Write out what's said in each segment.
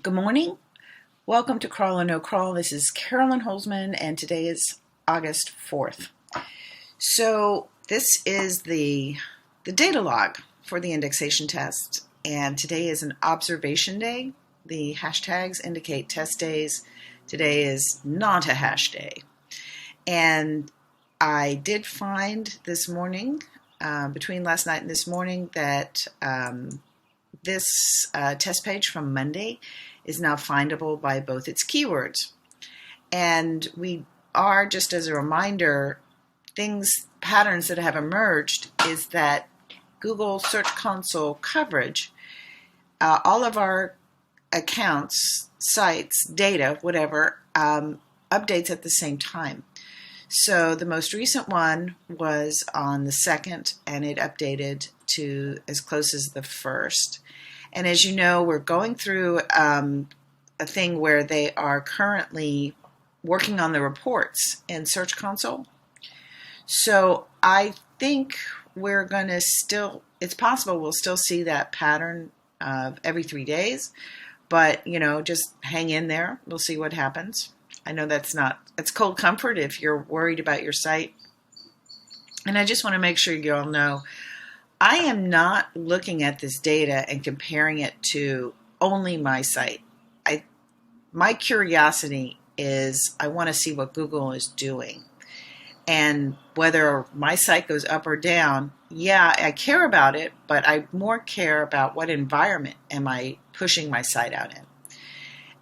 Good morning. Welcome to Crawl or No Crawl. This is Carolyn Holzman, and today is August 4th. So this is the data log for the indexation test, and today is an observation day. The hashtags indicate test days. Today is not a hash day. And I did find this morning, between last night and this morning, that this test page from Monday is now findable by both its keywords. And we are, just as a reminder, patterns that have emerged is that Google Search Console coverage, all of our accounts, sites, data, whatever, updates at the same time. So the most recent one was on the 2nd, and it updated to as close as the 1st. And as you know, we're going through a thing where they are currently working on the reports in Search Console. So I think we're going to it's possible we'll still see that pattern of every 3 days, but, just hang in there. We'll see what happens. I know it's cold comfort if you're worried about your site. And I just want to make sure you all know, I am not looking at this data and comparing it to only my site. My curiosity is I want to see what Google is doing. And whether my site goes up or down, yeah, I care about it, but I more care about what environment am I pushing my site out in.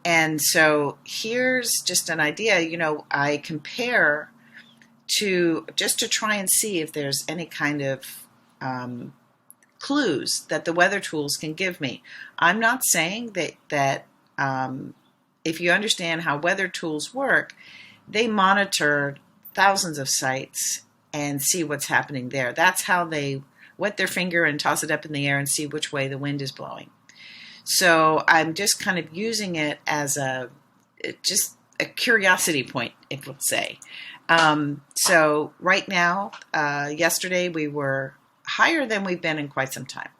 And so here's just an idea. I compare to try and see if there's any kind of clues that the weather tools can give me. I'm not saying that if you understand how weather tools work, they monitor thousands of sites and see what's happening there. That's how they wet their finger and toss it up in the air and see which way the wind is blowing. So I'm just kind of using it as just a curiosity point, if we'll say. So right now, yesterday we were higher than we've been in quite some time.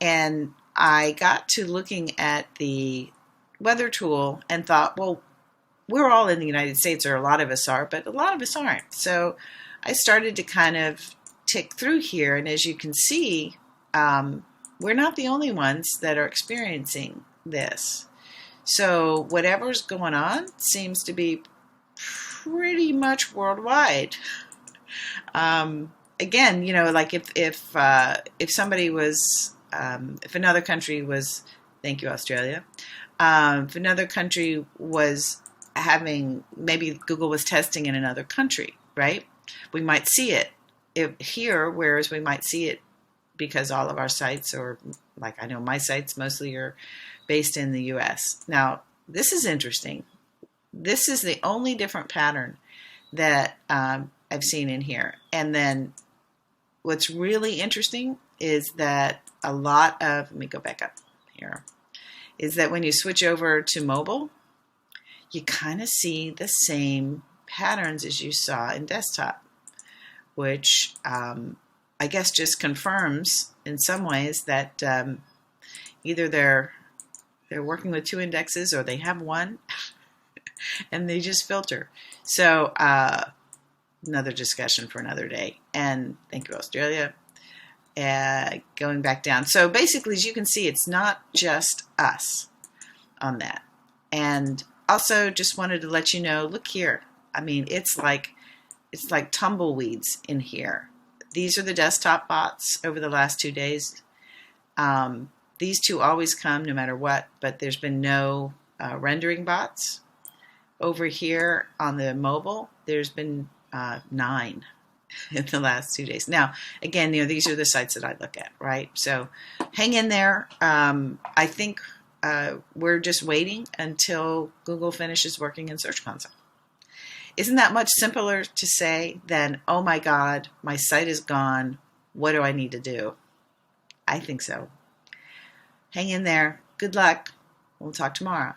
And I got to looking at the weather tool and thought, well, we're all in the United States, or a lot of us are, but a lot of us aren't. So I started to kind of tick through here. And as you can see, we're not the only ones that are experiencing this. So whatever's going on seems to be pretty much worldwide. Again, like if somebody was, if another country was, thank you, Australia, if another country was maybe Google was testing in another country, right? We might see it here, whereas we might see it because all of our sites, or like I know my sites mostly are based in the US. Now, this is interesting. This is the only different pattern that I've seen in here. And then what's really interesting is that let me go back up here, is that when you switch over to mobile, you kind of see the same patterns as you saw in desktop, which I guess just confirms in some ways that either they're working with 2 indexes or they have one and they just filter. So another discussion for another day. And thank you, Australia. Going back down. So basically, as you can see, it's not just us on that. And also just wanted to let you know, look here. I mean, it's like tumbleweeds in here. These are the desktop bots over the last 2 days. These 2 always come no matter what, but there's been no rendering bots. Over here on the mobile, there's been 9 in the last 2 days. Now, again, these are the sites that I look at, right? So hang in there. I think we're just waiting until Google finishes working in Search Console. Isn't that much simpler to say than, oh my God, my site is gone. What do I need to do? I think so. Hang in there. Good luck. We'll talk tomorrow.